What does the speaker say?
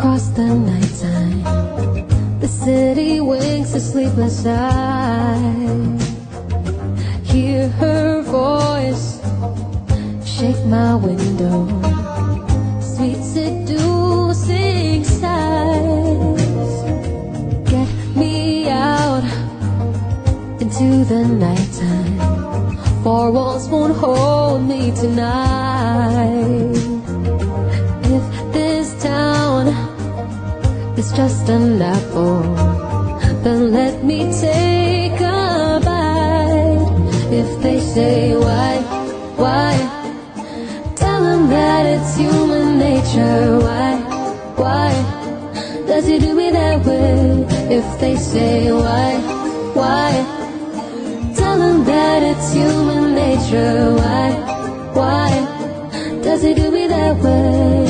across the nighttime. The city winks a sleepless eye. Hear her voice shake my window, sweet seducing sighs. Get me out into the nighttime, four walls won't hold me tonight. If this town is just an apple, then let me take a bite. If they say why, tell them that it's human nature. Why does he do me that way? If they say why, tell them that it's human nature. Why does he do me that way?